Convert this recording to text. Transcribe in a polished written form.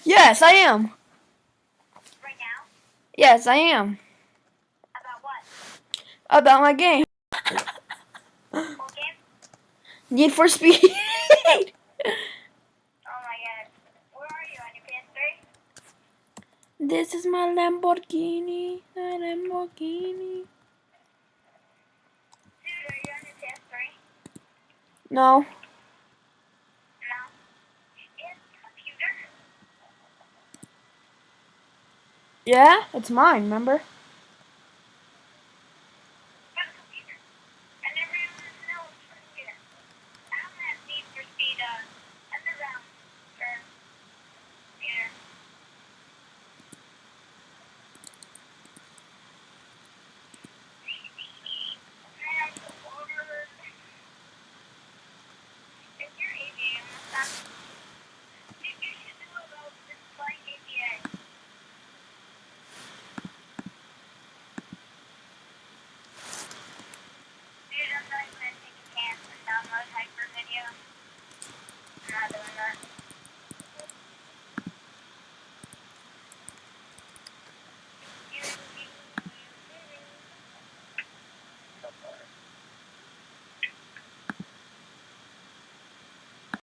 Yes, I am. Right now? Yes, I am. About what? About my game. What game? Need for Speed. Oh my god. Where are you, on your PS3? This is my Lamborghini. My Lamborghini. Dude, are you on your PS3? No. No. It's computer? Yeah, it's mine, remember?